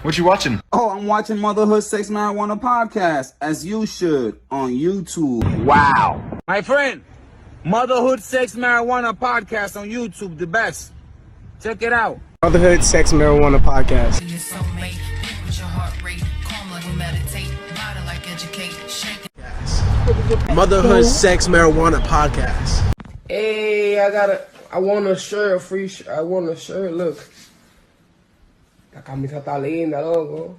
What you watching? Oh, I'm watching Motherhood, Sex, Marijuana podcast, as you should, on YouTube. Wow. My friend, Motherhood, Sex, Marijuana podcast on YouTube, the best. Check it out. Motherhood, Sex, Marijuana podcast. Motherhood, Sex, Marijuana podcast. Hey, I want a shirt, I want a shirt, look. La camisa está linda, loco.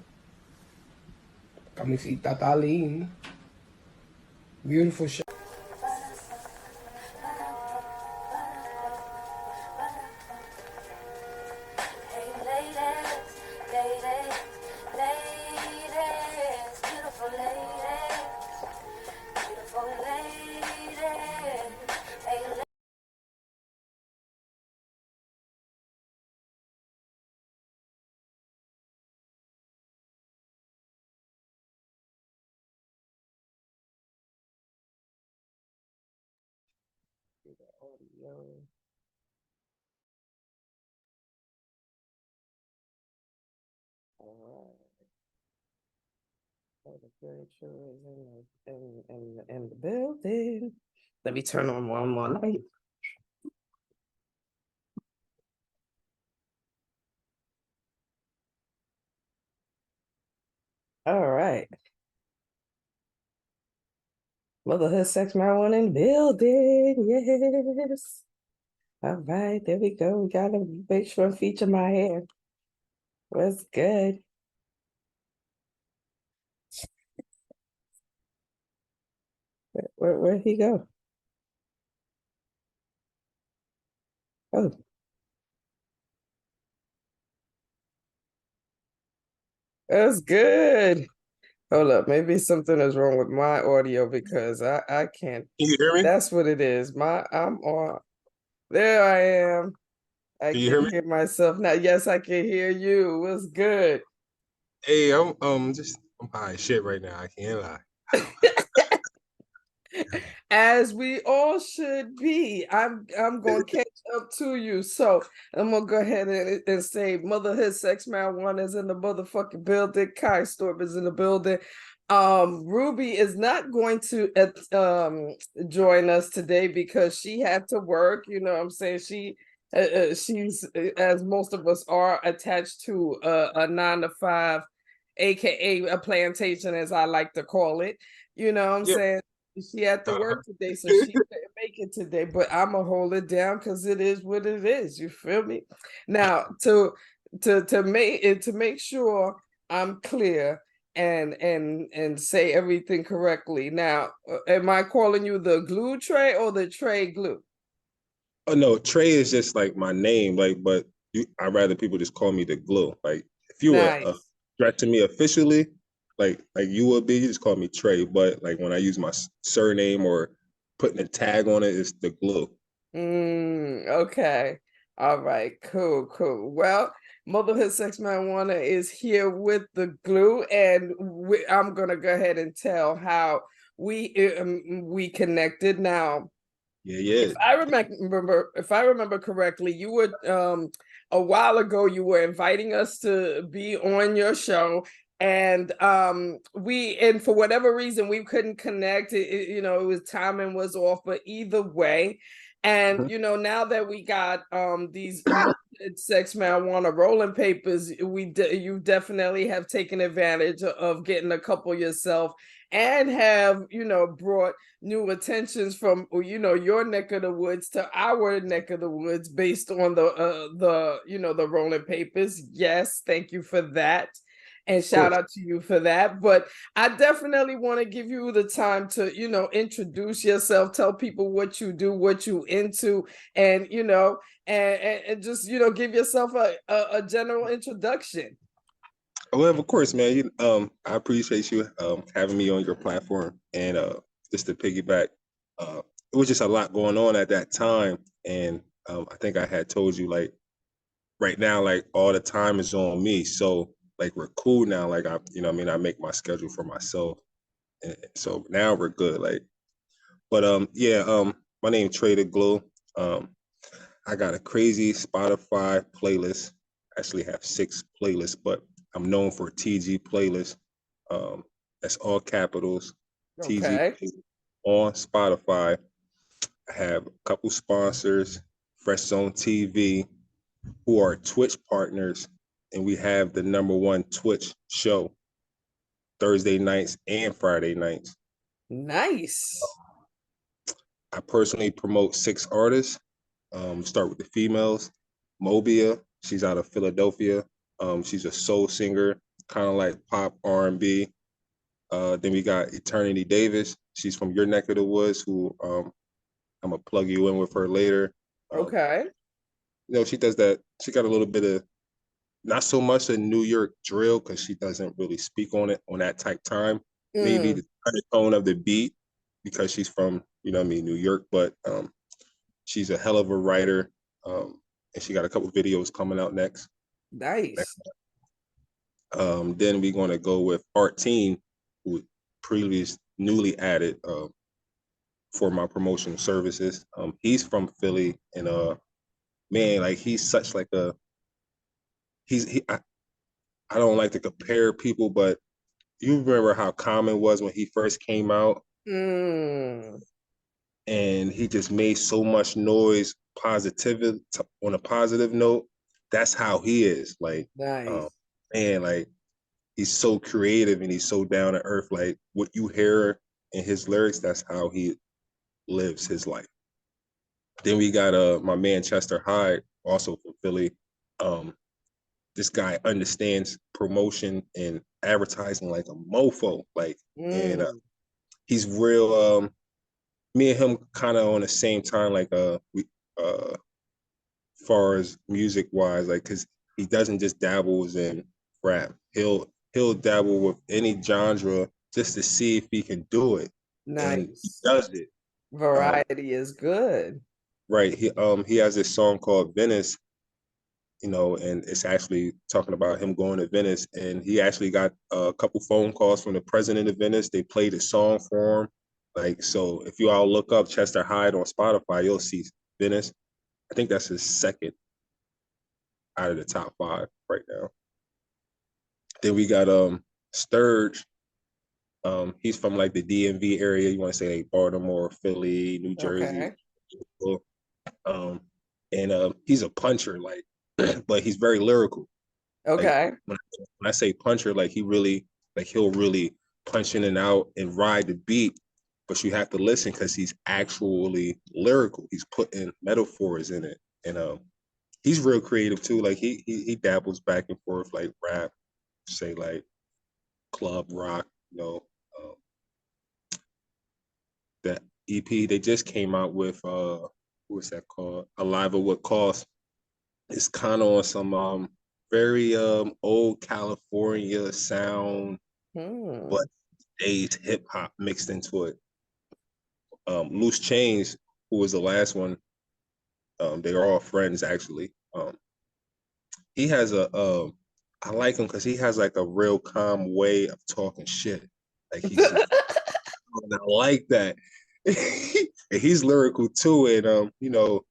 La camisita está linda. Beautiful shirt. Alright. The furniture is in the building. Let me turn on one more light. All right. Motherhood, Sex, Marijuana in the building. Yes. All right, there we go. We gotta make sure and feature my hair. What's good? Where'd he go? Oh. That's good. Hold up, maybe something is wrong with my audio because I can't. Can you hear me? That's what it is. I'm on. There I am. I Can you hear can me? hear myself now. Yes, I can hear you. What's good? Hey, I'm high as shit right now. I can't lie. As we all should be. I'm gonna catch up to you. So I'm gonna go ahead and say Motherhood, Sex, Marijuana is in the motherfucking building. Kai Storp is in the building. Ruby is not going to join us today because she had to work. You know what I'm saying? She's, as most of us are, attached to a 9 to 5, aka a plantation, as I like to call it. You know what I'm Yeah. saying? She had to work today, so she couldn't make it today. But I'm gonna hold it down because it is what it is. You feel me? Now, to make sure I'm clear and say everything correctly. Now, am I calling you the Glue Tray or the Tray Glue? Oh no, Trey is just like my name, but I'd rather people just call me the Glue. Like if you were Nice. addressing me officially, like you would be, you just call me Trey. But like when I use my surname or putting a tag on it, it's the Glue. Okay. All right. Cool. Well, Motherhood, Sex, Marijuana is here with the Glue, and I'm gonna go ahead and tell how we connected. Now, Yeah. if I remember correctly, you were a while ago you were inviting us to be on your show, and for whatever reason we couldn't connect. It was timing was off, but either way. And now that we got these sex marijuana rolling papers, you definitely have taken advantage of getting a couple yourself, and have brought new attentions from your neck of the woods to our neck of the woods based on the rolling papers. Yes, thank you for that, and shout out to you for that. But I definitely want to give you the time to introduce yourself, tell people what you do, what you into, and and just give yourself a general introduction. Well, of course, man. I appreciate you having me on your platform, and just to piggyback, it was just a lot going on at that time, and I think I had told you like right now, like all the time is on me, so like we're cool now. Like I make my schedule for myself, and so now we're good. Like, but my name is Trey the Glue. I got a crazy Spotify playlist. I actually have 6 playlists, but I'm known for TG playlist. That's all capitals. TG Okay. playlist on Spotify. I have a couple sponsors, Fresh Zone TV, who are Twitch partners, and we have the #1 Twitch show Thursday nights and Friday nights. Nice. I personally promote 6 artists. Start with the females. Mobia, she's out of Philadelphia. She's a soul singer, kind of like pop R&B. Then we got Eternity Davis. She's from your neck of the woods, who I'm gonna plug you in with her later. Okay. You know, she does that. She got a little bit of, not so much a New York drill, because she doesn't really speak on it on that type time. Maybe the undertone of the beat, because she's from, you know what I mean, New York, but she's a hell of a writer. And she got a couple videos coming out next. Nice. Then we're gonna go with Art Team, who previous newly added for my promotion services. He's from Philly, and man, like he's such like a I don't like to compare people, but you remember how Common was when he first came out, and he just made so much noise, positive on a positive note. That's how he is. Like, Nice. man, like he's so creative and he's so down to earth. Like what you hear in his lyrics, that's how he lives his life. Then we got my man Chester Hyde, also from Philly. This guy understands promotion and advertising like a mofo. Like, and he's real. Me and him kind of on the same time. Like, we far as music wise, like, cause he doesn't just dabbles in rap. He'll dabble with any genre just to see if he can do it. And he Nice. does it. Variety is good. Right. He has this song called Venice, you know, and it's actually talking about him going to Venice. And he actually got a couple phone calls from the president of Venice. They played a song for him. Like, so if you all look up Chester Hyde on Spotify, you'll see Venice. I think that's his second out of the top 5 right now. Then we got Sturge. He's from like the DMV area. You want to say like Baltimore, Philly, New Jersey. Okay. And he's a puncher, like, but he's very lyrical. Okay. Like, when I say puncher, like he'll really punch in and out and ride the beat, but you have to listen because he's actually lyrical. He's putting metaphors in it, and he's real creative too. Like he dabbles back and forth, like rap, say like club rock, you know. That EP they just came out with, what's that called? Alive at What Cost. It's kind of on some very old California sound, but today's hip hop mixed into it. Loose Chains, who was the last one, they are all friends actually. He has I like him because he has like a real calm way of talking shit. Like he's just, I like that. And he's lyrical too, and you know,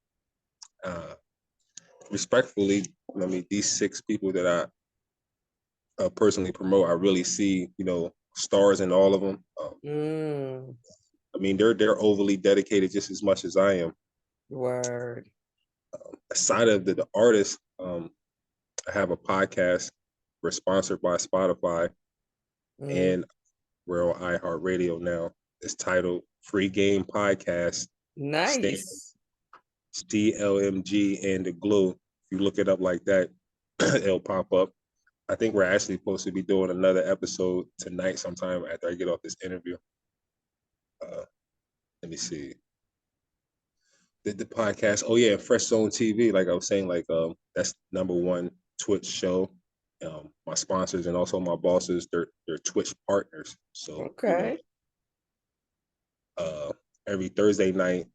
respectfully, I mean, these 6 people that I personally promote, I really see, you know, stars in all of them. I mean, they're overly dedicated just as much as I am. Word. Aside of the artists, I have a podcast. We're sponsored by Spotify, and we're on iHeartRadio now. It's titled Free Game Podcast. Nice. DLMG and the Glue. If you look it up like that, it'll pop up. I think we're actually supposed to be doing another episode tonight sometime after I get off this interview. Let me see. Did the podcast? Oh yeah, Fresh Zone TV. Like I was saying, like that's #1 Twitch show. My sponsors and also my bosses, they're Twitch partners. So okay, you know, every Thursday night,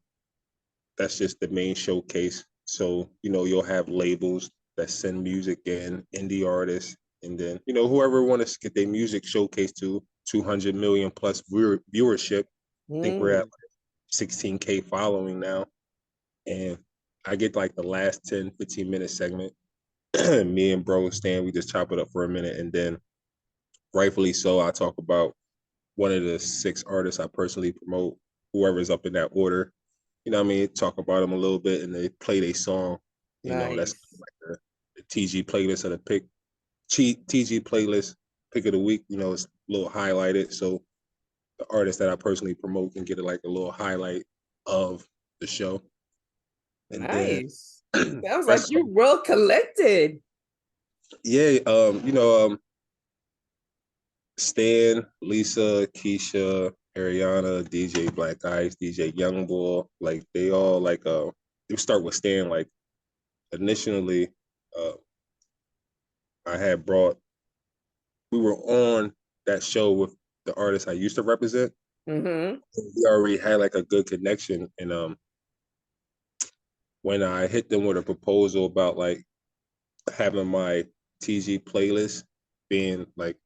that's just the main showcase. So you know, you'll have labels that send music in, indie artists, and then you know whoever wants to get their music showcased to 200 million plus viewership. I think we're at like 16K following now. And I get like the last 10, 15 minute segment. me and bro Stan, we just chop it up for a minute, and then rightfully so, I talk about one of the 6 artists I personally promote, whoever's up in that order. You know what I mean? Talk about them a little bit, and they play their song. You know, that's Nice. like the TG playlist of the TG playlist pick of the week. You know, it's a little highlighted, so the artist that I personally promote can get like a little highlight of the show. And then Nice. Sounds like rest, you well collected. yeah, Stan, Lisa, Keisha, Ariana, DJ Black Eyes, DJ Youngboy, like they all like they start with Stan. Like initially, uh I had brought we were on that show with the artists I used to represent. Mm-hmm. We already had like a good connection, and when I hit them with a proposal about like having my TG playlist being like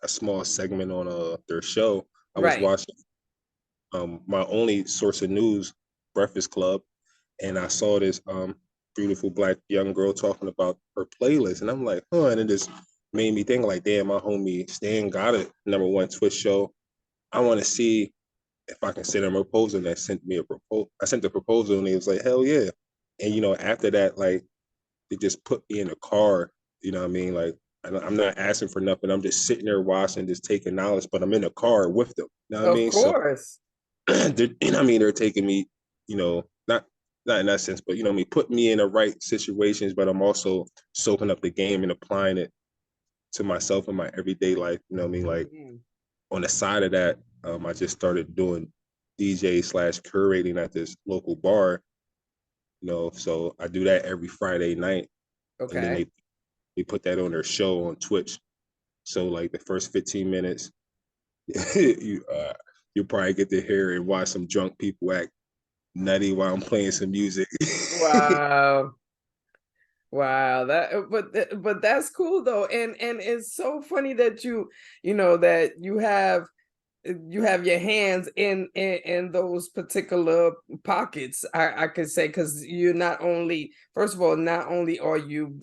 a small segment on their show, I was Right. watching my only source of news, Breakfast Club, and I saw this beautiful black young girl talking about her playlist, and I'm like, huh, and it just made me think like, damn, my homie Stan got a #1 Twitch show. I want to see if I can send him a proposal. And that sent me a proposal. I sent the proposal, and he was like, hell yeah. And you know, after that, like they just put me in a car. You know what I mean? Like I'm not asking for nothing. I'm just sitting there watching, just taking knowledge. But I'm in a car with them. You know what I Of mean? So course. you know, I mean, they're taking me, you know, not in that sense, but you know, I mean, putting me in the right situations. But I'm also soaking up the game and applying it to myself in my everyday life. You know what I mean? Like Mm. on the side of that, I just started doing DJ/curating at this local bar. You know, so I do that every Friday night, and then Okay. they put that on their show on Twitch. So like the first 15 minutes, you you'll probably get to hear and watch some drunk people act nutty while I'm playing some music. Wow. Wow, that but that's cool though, and it's so funny that you know that you have your hands in those particular pockets. I could say, because you're not only, first of all, not only are you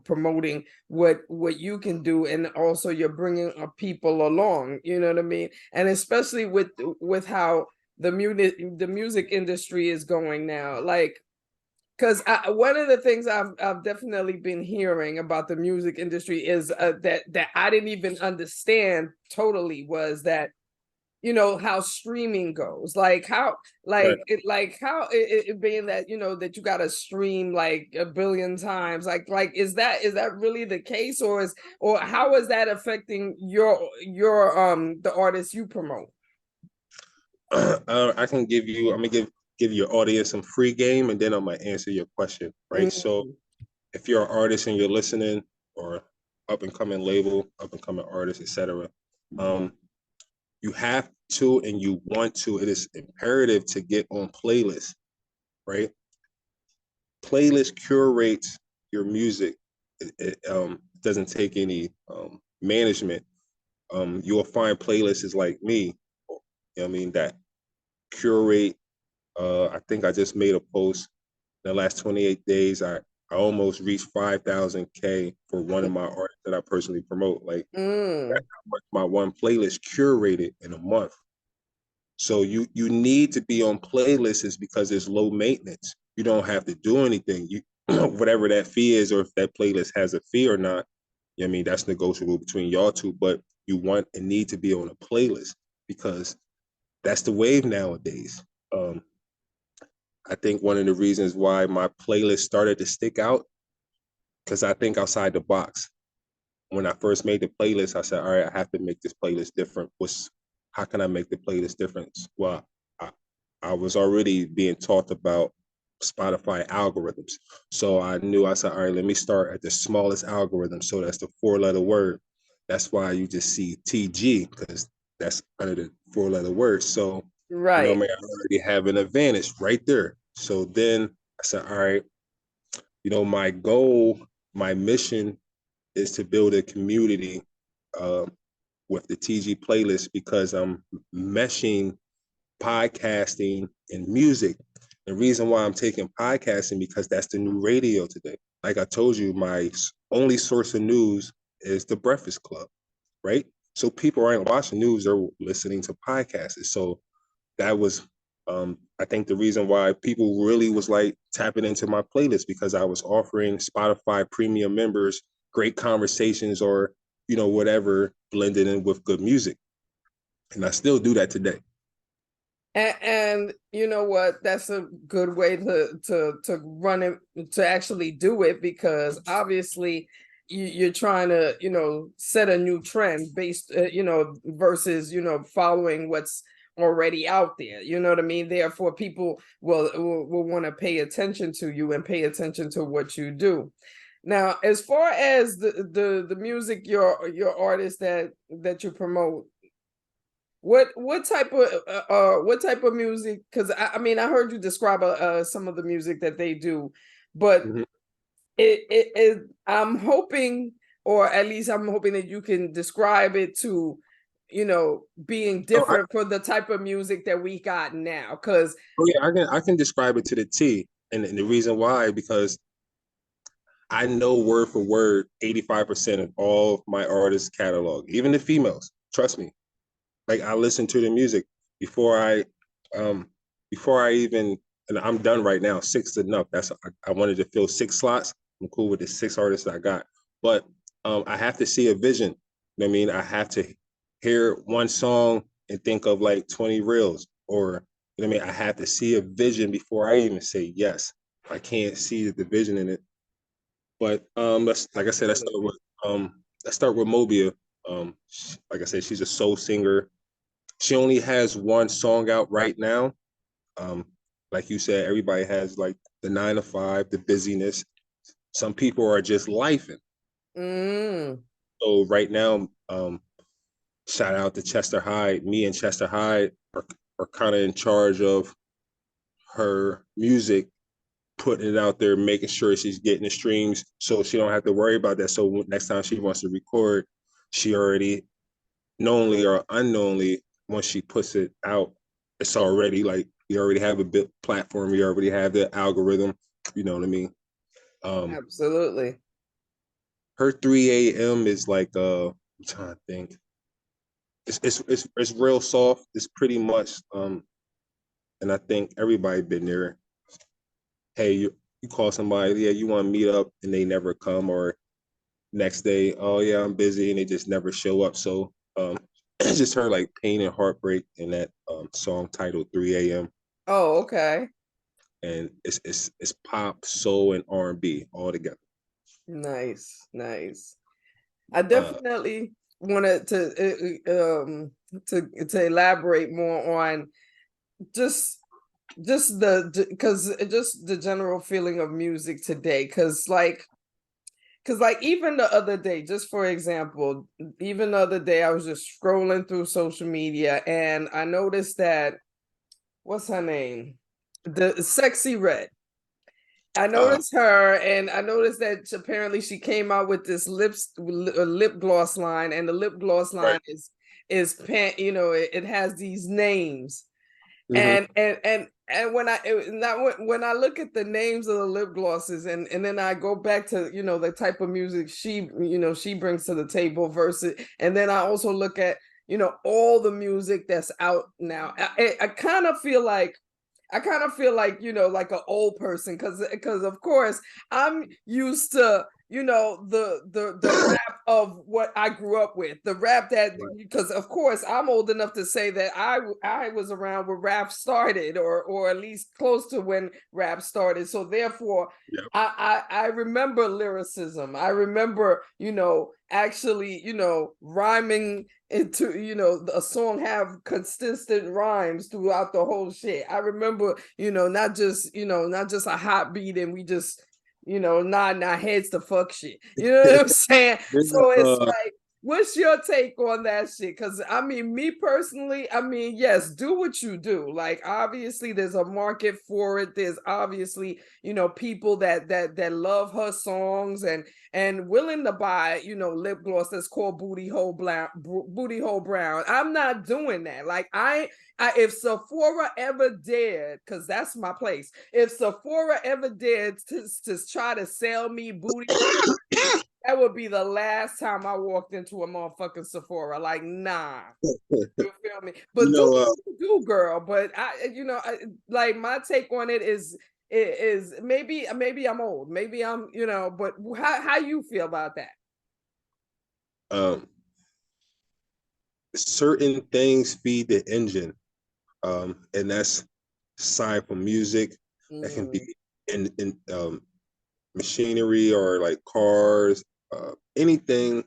promoting what you can do, and also you're bringing people along. You know what I mean? And especially with how the music industry is going now, like. Because one of the things I've definitely been hearing about the music industry is that I didn't even understand totally, was that how streaming goes, like how Right. how it being that that you got to stream like 1 billion times, like is that really the case, or how is that affecting your the artists you promote? I can give you. I'm gonna give your audience some free game, and then I'm gonna answer your question. Right. So Mm, if you're an artist and you're listening, or up and coming label, up and coming artist, etc., you have to and you want to. It is imperative to get on playlists. Right. Playlist curates your music. It doesn't take any management. You'll find playlists like me. You know what I mean, that curate. I think I just made a post in the last 28 days. I almost reached 5,000K for one of my artists that I personally promote. Like mm, that's how much my one playlist curated in a month. So you need to be on playlists because it's low maintenance. You don't have to do anything. You whatever that fee is, or if that playlist has a fee or not, you know what I mean, that's negotiable between y'all two. But you want and need to be on a playlist because that's the wave nowadays. I think one of the reasons why my playlist started to stick out, because I think outside the box. When I first made the playlist, I said, all right, I have to make this playlist different. How can I make the playlist different? Well, I, I was already being taught about Spotify algorithms. So I said, all right, let me start at the smallest algorithm. So that's the 4-letter word. That's why you just see TG, because that's under the 4-letter word. So, you know, right. man, I already have an advantage right there. So then I said, all right, you know, my goal, my mission is to build a community uh, with the TG playlist because I'm meshing podcasting and music. The reason why I'm taking podcasting because that's the new radio today. like I told you, my only source of news is the Breakfast Club, right? So people aren't watching news, they're listening to podcasts. So that was, I think, the reason why people really was like tapping into my playlist, because I was offering Spotify premium members great conversations, or, whatever, blended in with good music. And I still do that today. And you know what? That's a good way to run it, to actually do it, because obviously you're trying to set a new trend based versus following what's already out there. You know what I mean? Therefore, people will want to pay attention to you and pay attention to what you do. Now, as far as the music, your artist that you promote, what type of music? Because I mean, I heard you describe some of the music that they do, but I'm hoping, or at least I'm hoping that you can describe it to, being different for the type of music that we got now. Because I can describe it to the T, and the reason why, because I know word for word 85% of all my artists' catalog, even the females. Trust me. Like, I listen to the music before I even, and I'm done right now. 6 is enough. I wanted to fill 6 slots. I'm cool with the 6 artists I got, but I have to see a vision. You know what I mean? I have to hear one song and think of like 20 reels, or you know what I mean? I have to see a vision before I even say yes. I can't see the vision in it. But like I said, let's start with Mobia. Like I said, she's a soul singer. She only has one song out right now. Like you said, everybody has like the 9 to 5, the busyness. Some people are just lifing. So right now, shout out to Chester Hyde. Me and Chester Hyde are kind of in charge of her music, putting it out there, making sure she's getting the streams, so she don't have to worry about that. So next time she wants to record, she already, knowingly or unknowingly, once she puts it out, it's already like, you already have a bit platform, you already have the algorithm. You know what I mean? Absolutely. Her 3 a.m. is like, I'm trying to think. It's real soft. It's pretty much, and I think everybody been there. Hey, you call somebody, yeah, you want to meet up, and they never come, or next day, oh yeah, I'm busy, and they just never show up. So it's just her like pain and heartbreak in that song titled 3 a.m. Oh, okay. And it's pop, soul, and R&B all together. Nice. I definitely wanted to elaborate more on just the general feeling of music today, because even the other day, just for example, even the other day I was just scrolling through social media and I noticed that, what's her name, the Sexy Red, I noticed her, and I noticed that apparently she came out with this lip gloss line, and the lip gloss line is it has these names. And when I look at the names of the lip glosses, and then I go back to the type of music she brings to the table versus, and then I also look at all the music that's out now. I kind of feel like like an old person, because of course I'm used to the rap of what I grew up with, the rap that, because of course I'm old enough to say that I was around when rap started, or at least close to when rap started. So therefore, I remember lyricism. I remember actually rhyming into a song, have consistent rhymes throughout the whole shit. I remember not just a hot beat and we just nodding our heads to fuck shit. You know what I'm saying? So it's like, what's your take on that shit? Because I mean, me personally, I mean, yes, do what you do. Like, obviously, there's a market for it. There's obviously, you know, people that love her songs and willing to buy, you know, lip gloss that's called booty hole brown. I'm not doing that. Like, if Sephora ever dared, because that's my place, if Sephora ever dared to try to sell me booty, that would be the last time I walked into a motherfucking Sephora. Like, nah. You feel me? But You know, do what you do, girl. But like my take on it is maybe I'm old. Maybe I'm, you know, but how you feel about that? Certain things feed the engine. And that's aside from music, that can be in machinery or like cars, anything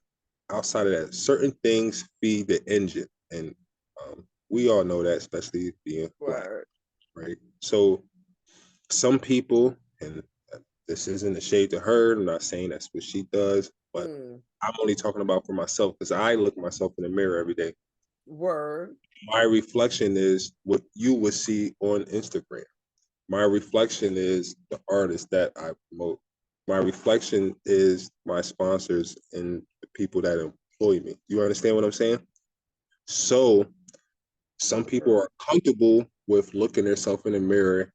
outside of that. Certain things feed the engine, and we all know that, especially being Black, right? So some people, and this isn't a shade to her, I'm not saying that's what she does, but I'm only talking about for myself because I look myself in the mirror every day. Word. My reflection is what you would see on Instagram. My reflection is the artists that I promote. My reflection is my sponsors and the people that employ me. You understand what I'm saying? So some people are comfortable with looking themselves in the mirror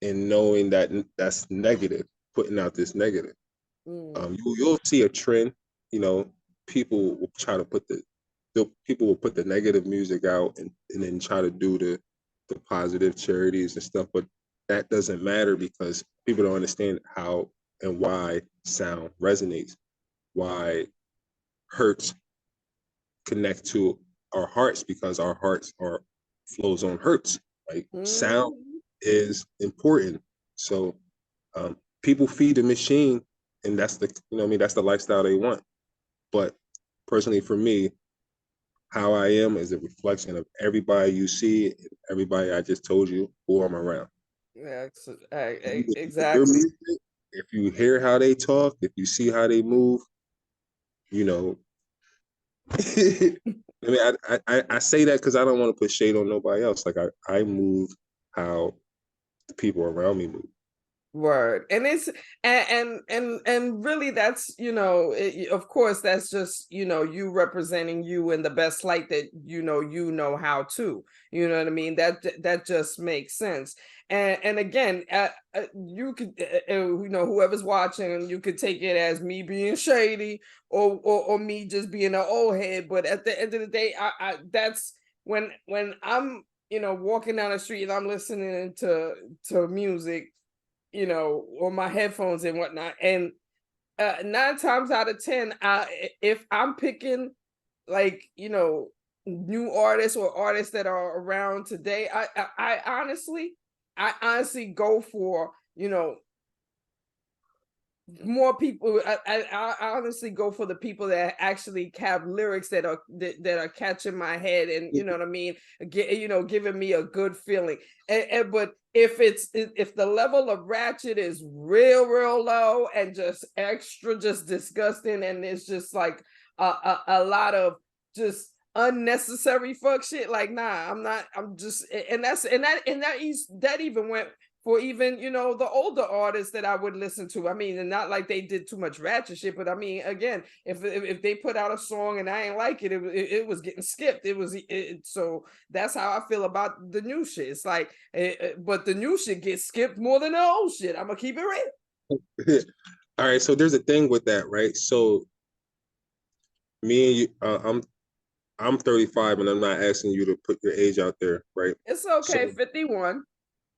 and knowing that that's negative, putting out this negative. You'll see a trend. You know, people will try to put people will put the negative music out and then try to do the positive charities and stuff, but that doesn't matter because people don't understand how and why sound resonates, why hurts connect to our hearts, because our hearts are flows on hurts. Like sound is important. So people feed the machine, and that's the, you know what I mean, that's the lifestyle they want. But personally for me, how I am is a reflection of everybody you see, and everybody I just told you who I'm around. Yeah, Your exactly. music, if you hear how they talk, if you see how they move, you know. I mean, I say that because I don't want to put shade on nobody else. Like I move how the people around me move. Word. And it's and really that's, you know, of course that's just, you know, you representing you in the best light that you know how to, you know what I mean? That just makes sense. And again, you could you know, whoever's watching, you could take it as me being shady or me just being an old head, but at the end of the day, I that's when I'm, you know, walking down the street and I'm listening to music, you know, on my headphones and whatnot. And 9 times out of 10, if I'm picking like, you know, new artists or artists that are around today, I honestly go for, you know, more people. I honestly go for the people that actually have lyrics that are catching my head, and you know what I mean, you know, giving me a good feeling. But if the level of ratchet is real low and just extra just disgusting, and it's just like a lot of just unnecessary fuck shit, like nah, I'm just, and that even went for even, you know, the older artists that I would listen to. I mean, and not like they did too much ratchet shit, but I mean, again, if they put out a song and I ain't like it, it was getting skipped. So that's how I feel about the new shit. It's like, but the new shit gets skipped more than the old shit. I'm gonna keep it real. All right, so there's a thing with that, right? So me and you, I'm 35, and I'm not asking you to put your age out there, right? It's okay, So, 51.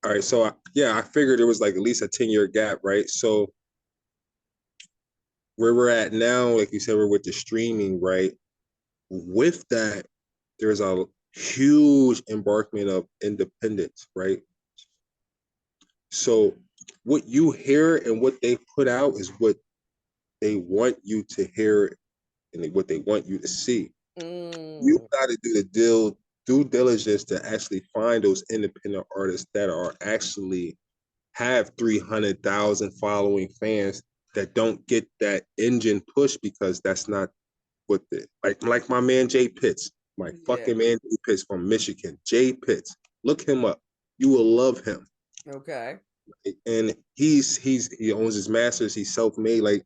all right, so I figured there was like at least a 10-year gap, right? So where we're at now, like you said, we're with the streaming, right? With that, there's a huge embarkment of independence, right? So what you hear and what they put out is what they want you to hear and what they want you to see. You got to do the due diligence to actually find those independent artists that are actually have 300,000 following fans that don't get that engine push because that's not with it. Like my man Jay Pitts, my fucking man Jay Pitts from Michigan. Jay Pitts, look him up. You will love him. Okay. And he owns his masters. He's self-made. Like,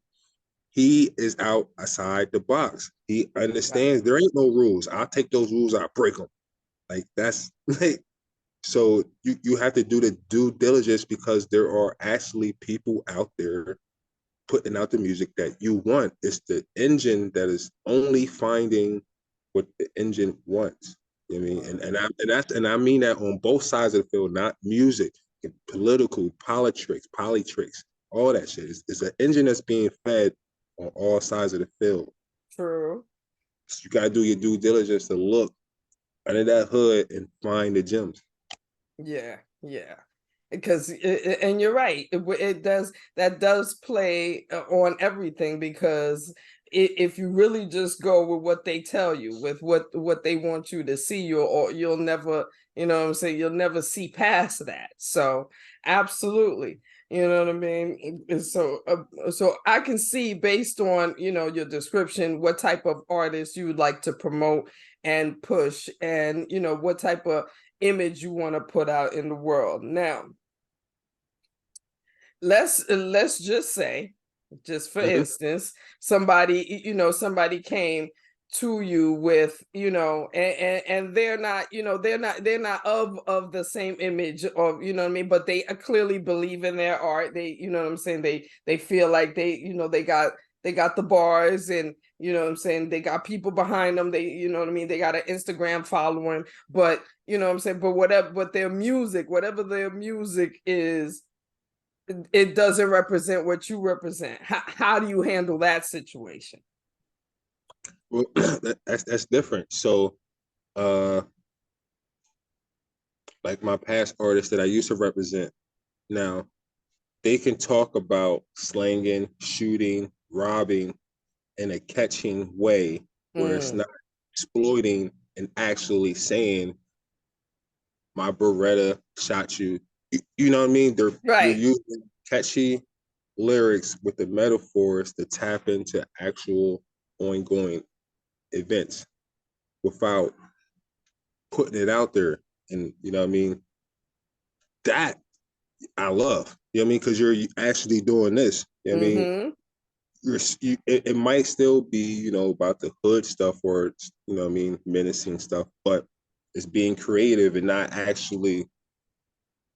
he is outside the box. He understands there ain't no rules. I'll take those rules, I'll break them. Like, that's like, so you have to do the due diligence, because there are actually people out there putting out the music that you want. It's the engine that is only finding what the engine wants. You know what I mean? And I mean that on both sides of the field, not music, political, politics, all that shit. It's an engine that's being fed on all sides of the field. True. So you gotta do your due diligence to look under that hood and find the gems. Yeah. Because and you're right, that does play on everything, because if you really just go with what they tell you, with what they want you to see, you'll never, you know what I'm saying, you'll never see past that. So absolutely, you know what I mean. So so I can see, based on, you know, your description, what type of artist you would like to promote and push, and, you know, what type of image you want to put out in the world. Now, let's just say, just for instance, somebody came to you with, you know, and they're not, you know, they're not of the same image of, you know what I mean, but they clearly believe in their art. They, you know what I'm saying, they feel like they, you know, they got the bars, and, you know what I'm saying, they got people behind them, they, you know what I mean, they got an Instagram following, but, you know what I'm saying, but whatever their music is, it doesn't represent what you represent. How do you handle that situation? Well, that's different. So, like my past artists that I used to represent, now they can talk about slanging, shooting, robbing in a catching way, where it's not exploiting and actually saying, my Beretta shot you. You know what I mean? You're using catchy lyrics with the metaphors to tap into actual ongoing events without putting it out there. And, you know what I mean? That I love. You know what I mean? Because you're actually doing this. You know what I mean? It might still be, you know, about the hood stuff, or, you know what I mean, menacing stuff, but it's being creative and not actually,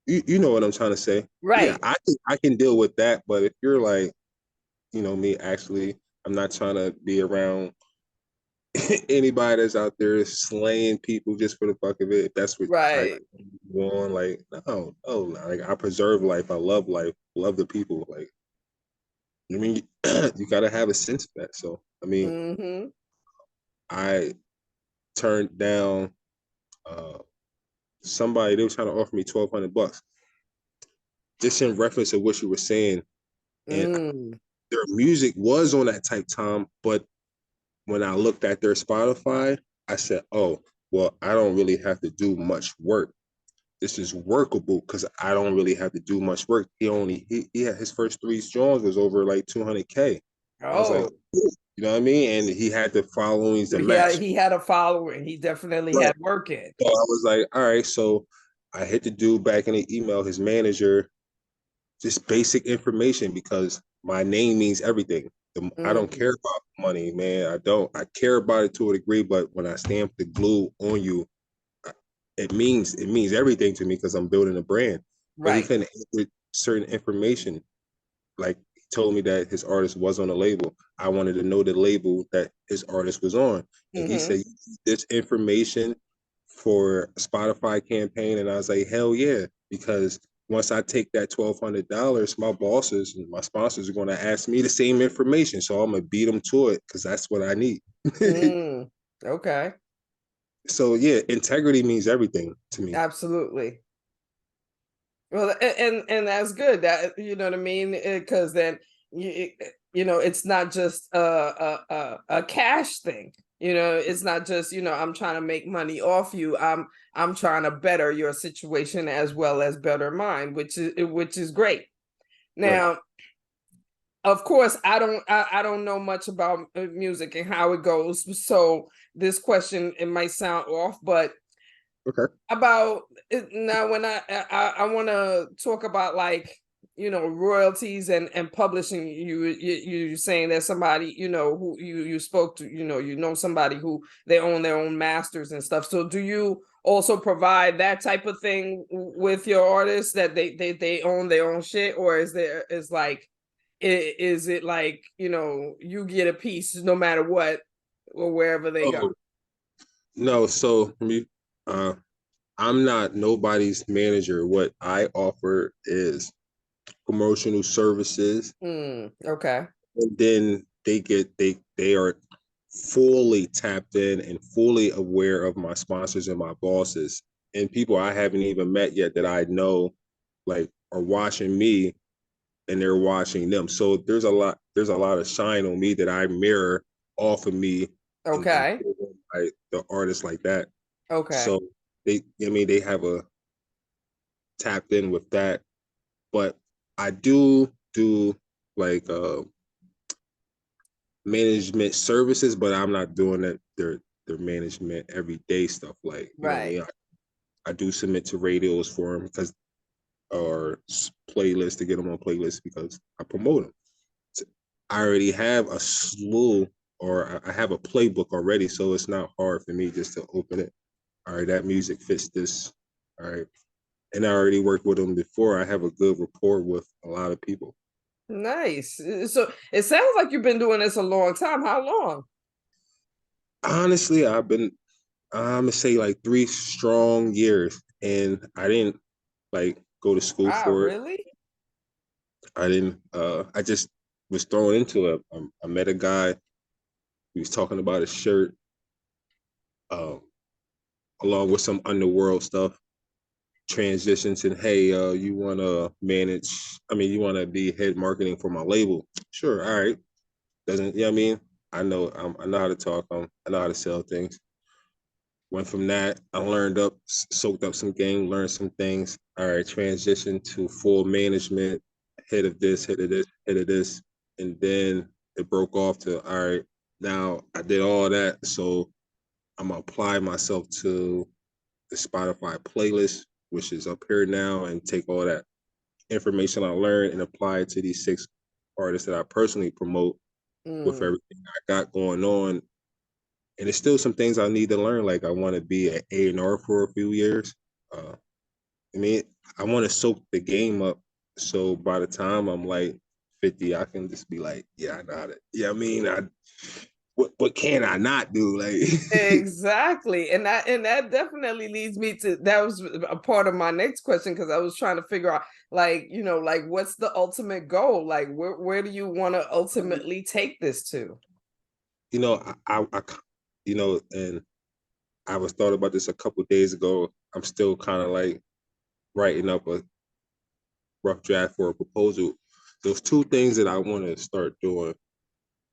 you know what I'm trying to say. Right. Yeah, I can deal with that, but if you're like, you know, me, actually, I'm not trying to be around anybody that's out there slaying people just for the fuck of it. If that's what I want, like, no, like, I preserve life, I love the people, like, I mean, you gotta have a sense of that. So, I mean, I turned down somebody, they were trying to offer me $1,200 just in reference to what you were saying. And their music was on that type time, but when I looked at their Spotify, I said, oh, well, I don't really have to do much work. This is workable because I don't really have to do much work. He had his first 3 songs was over like 200K. I was like, ooh, you know what I mean? And he had the followings to match. He had a following. He definitely had work in. So I was like, all right. So I hit the dude back in the email, his manager, just basic information, because my name means everything. I don't care about money, man. I don't. I care about it to a degree, but when I stamp the glue on you, it means everything to me, because I'm building a brand. But he couldn't answer certain information. Like, he told me that his artist was on a label. I wanted to know the label that his artist was on. And he said, you need this information for a Spotify campaign. And I was like, hell yeah. Because once I take that $1,200, my bosses and my sponsors are going to ask me the same information. So I'm going to beat them to it, because that's what I need. Okay. So yeah, integrity means everything to me. Absolutely. Well, and that's good. That, you know what I mean, because then you know, it's not just a cash thing. You know, it's not just, you know, I'm trying to make money off you. I'm trying to better your situation as well as better mine, which is great. Now, of course, I don't know much about music and how it goes. So this question, it might sound off, but Okay. about now when I want to talk about, like, royalties and publishing. You saying that somebody, who you spoke to, somebody who they own their own masters and stuff. So do you also provide that type of thing with your artists, that they own their own shit, or is it like, you get a piece no matter what, or wherever they go? Oh, no, so me, uh, I'm not nobody's manager. What I offer is promotional services, Okay. and then they are fully tapped in and fully aware of my sponsors and my bosses and people I haven't even met yet that I know, like, are watching me and they're watching them. So there's a lot of shine on me that I mirror off of me, and Okay. the artists like that. Okay. So they have a tapped in with that, but I do like management services, but I'm not doing that their management everyday stuff. Like, you know what I Right. mean? I do submit to radios for them because or playlists to get them on playlists because I promote them. So I already have a slew or I have a playbook already, so it's not hard for me just to open it. All right, that music fits this. All right. And I already worked with them before. I have a good rapport with a lot of people. Nice. So it sounds like you've been doing this a long time. How long? Honestly, I'm gonna say like 3 strong years, and I didn't like go to school Wow, for it. really? I didn't. I just was thrown into it. I met a guy. He was talking about his shirt, um, along with some underworld stuff. Transitions and hey, you want to manage? I mean, you want to be head marketing for my label? Sure. All right. Doesn't, I mean, I know how to talk. I know how to sell things. Went from that, I learned up, soaked up some game, learned some things. All right, transition to full management, head of this, head of this, head of this. And then it broke off to, all right, now I did all that. So I'm gonna apply myself to the Spotify playlist, which is up here now, and take all that information I learned and apply it to these 6 artists that I personally promote with Mm. everything I got going on. And there's still some things I need to learn. Like I want to be an A&R for a few years. Uh, I mean, I want to soak the game up. So by the time I'm like 50, I can just be like, yeah, I know how to. Yeah, I mean, what can I not do? Like, Exactly. And that definitely leads me to, that was a part of my next question, because I was trying to figure out, like, like, what's the ultimate goal? Like, where do you want to ultimately take this to? you know, and I was thought about this a couple days ago. I'm still kind of like writing up a rough draft for a proposal. There's 2 things that I want to start doing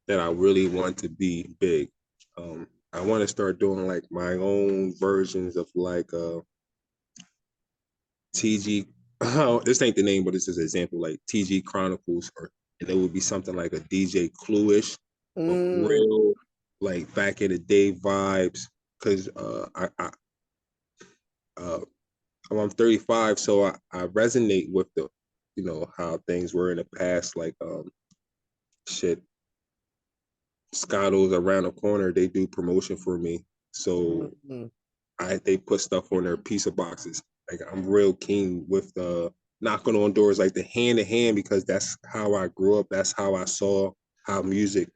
that I really want to be big. I want to start doing like my own versions of like TG. This ain't the name, but it's just an example, like TG Chronicles, or and it would be something like a DJ Cluish, but Mm. real like back in the day vibes. Cause uh, I'm 35, so I resonate with the, how things were in the past, like shit. Scotto's around the corner, they do promotion for me. So Mm. they put stuff on their pizza boxes. Like I'm real keen with the knocking on doors, like the hand to hand, because that's how I grew up. That's how I saw how music.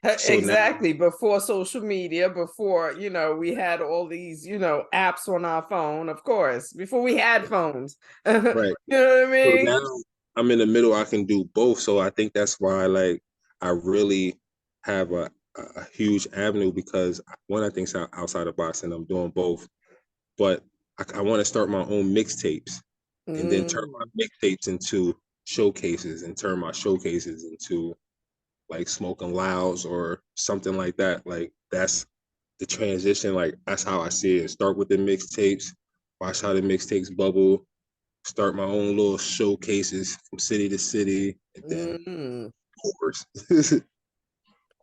So now, Exactly. Before social media, before, we had all these, apps on our phone, of course, before we had phones. You know right. what I So mean? now I'm in the middle. I can do both. So I think that's why, like, I really have a huge avenue because one, I think outside the box, and I'm doing both. But I want to start my own mixtapes and then turn Mm. my mixtapes into showcases and turn my showcases into like smoking louds or something like that. Like that's the transition. Like that's how I see it. Start with the mixtapes, watch how the mixtapes bubble, start my own little showcases from city to city, and then Mm. course.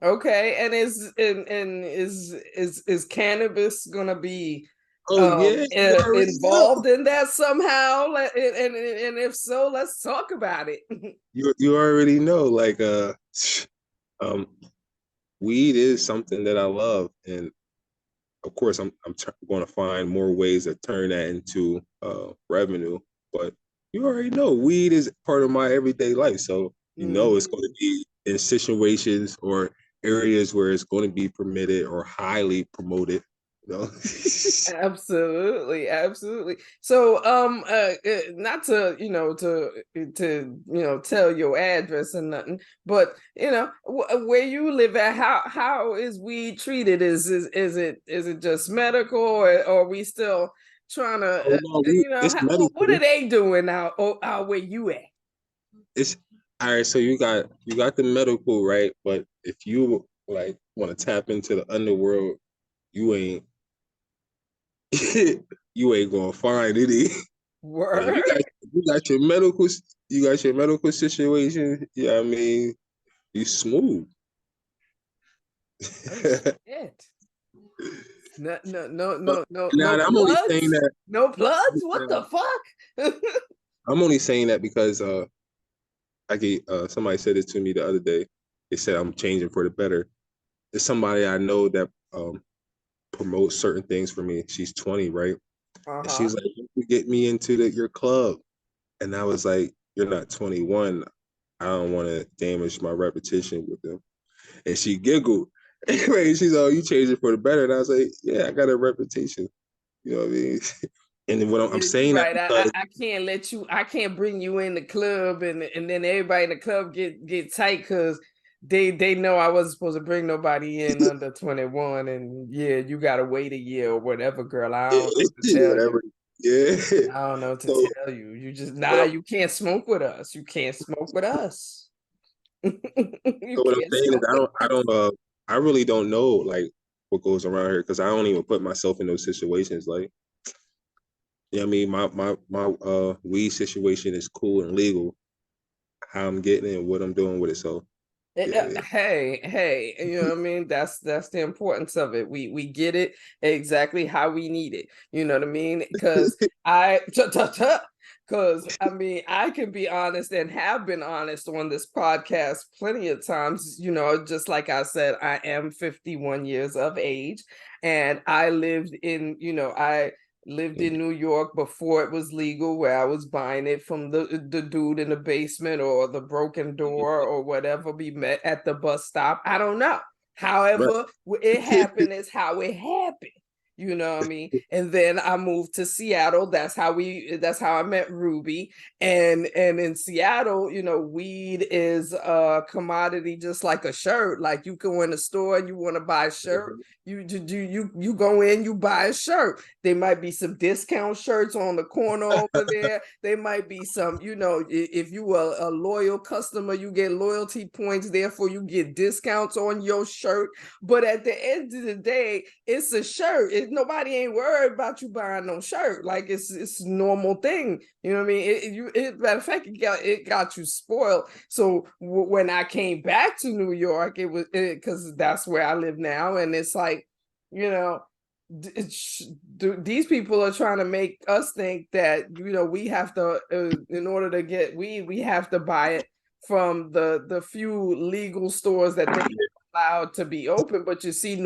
Okay, and is cannabis gonna be Oh yeah, you already know. involved in that somehow? And if so, let's talk about it. You already know. Like um, weed is something that I love, and of course, I'm going to find more ways to turn that into revenue. But you already know, weed is part of my everyday life, so you know it's going to be in situations or areas where it's going to be permitted or highly promoted. You know. Absolutely, absolutely. So, not to tell your address and nothing, but where you live at, how is weed treated? Is it just medical, or are we still trying to, Oh no, it's what are medical. they doing out where you at? It's all right. So you got the medical, right? But if you like want to tap into the underworld, you ain't you ain't gonna find any. But if Word. you got your medical situation, yeah, I mean, you smooth. Oh shit. No, no, no, But no, no, now no I'm only saying plugs. that No plugs. What the fuck? I'm only saying that because somebody said it to me the other day. They said I'm changing for the better. It's somebody I know that promotes certain things for me. She's 20, right? And she Uh-huh. was like, "You get me into your club," and I was like, "You're not 21. I don't want to damage my repetition with them." And she giggled. Anyway, she's like, "Oh, you changed it for the better." And I was like, "Yeah, I got a reputation." You know what I mean? And then I'm You're saying that right. because I can't I can't bring you in the club and then everybody in the club get tight because they know I wasn't supposed to bring nobody in under 21, and yeah, you gotta wait a year or whatever, girl. I don't know what to tell you. whatever. Yeah. I don't know what to So tell you. You just what you can't smoke with us. You can't smoke with us. You what I'm can't saying is smoke with I really don't know like what goes around here because I don't even put myself in those situations. Like, you know what I mean? My weed situation is cool and legal. How I'm getting it and what I'm doing with it. So yeah. Hey, you know what I mean? That's the importance of it. We get it exactly how we need it. You know what I mean? Because because I mean, I can be honest and have been honest on this podcast plenty of times. Just like I said, I am 51 years of age, and I lived in New York before it was legal, where I was buying it from the dude in the basement or the broken door or whatever we met at the bus stop. I don't know. Right. However, it happened is how it happened. You know what I mean? And then I moved to Seattle. That's how I met Ruby. And in Seattle, weed is a commodity just like a shirt. Like you go in the store and you want to buy a shirt, you go in, you buy a shirt. There might be some discount shirts on the corner over there. There might be some, if you are a loyal customer, you get loyalty points, therefore you get discounts on your shirt. But at the end of the day, it's a shirt. Nobody ain't worried about you buying no shirt. Like it's a normal thing. You know what I mean? Matter of fact, it got you spoiled. So when I came back to New York, it was because that's where I live now, and it's like, you know, these people are trying to make us think that we have to, in order to get weed, we have to buy it from the few legal stores that they allowed to be open. But you see, how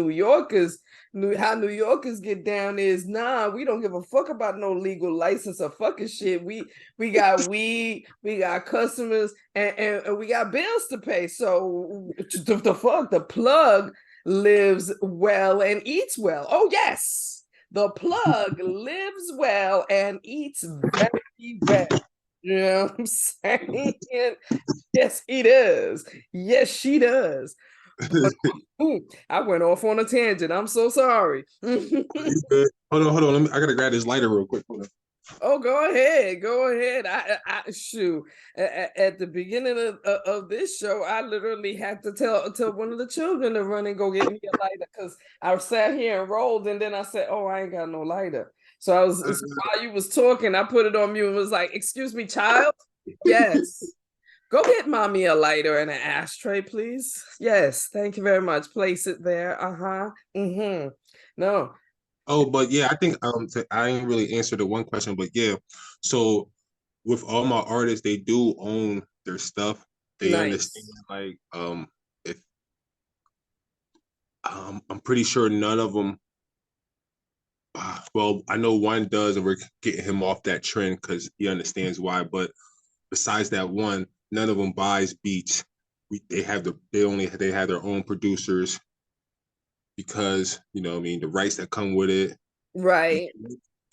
New Yorkers get down is, nah, we don't give a fuck about no legal license or fucking shit. We got weed, we got customers, and we got bills to pay. So the fuck, the plug lives well and eats well. Oh yes, the plug lives well and eats very well. You know what I'm saying? Yes, he does. Yes, she does. But I went off on a tangent. I'm so sorry. Hold on. I gotta grab this lighter real quick. Hold on. Oh, go ahead. Go ahead. I shoot. At the beginning of this show, I literally had to tell one of the children to run and go get me a lighter because I sat here and rolled, and then I said, "Oh, I ain't got no lighter." So while you was talking, I put it on mute and was like, "Excuse me, child." Yes. Go get mommy a lighter and an ashtray, please. Yes, thank you very much. Place it there. No. Oh, but yeah, I think I didn't really answer the one question, but yeah. So with all my artists, they do own their stuff. They understand Nice. like if I'm pretty sure none of them well, I know one does, and we're getting him off that trend because he understands why. But besides that one, none of them buys beats. They have they have their own producers because I mean the rights that come with it. Right.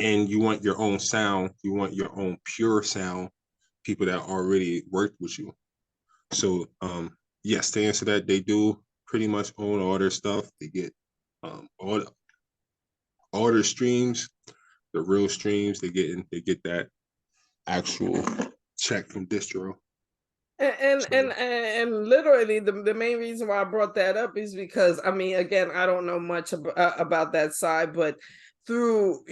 And you want your own sound, you want your own pure sound, people that already worked with you. So yes, to answer that, they do pretty much own all their stuff. They get all their streams, the real streams. They get that actual check from distro. And literally the main reason why I brought that up is because I mean, again, I don't know much about that side, but through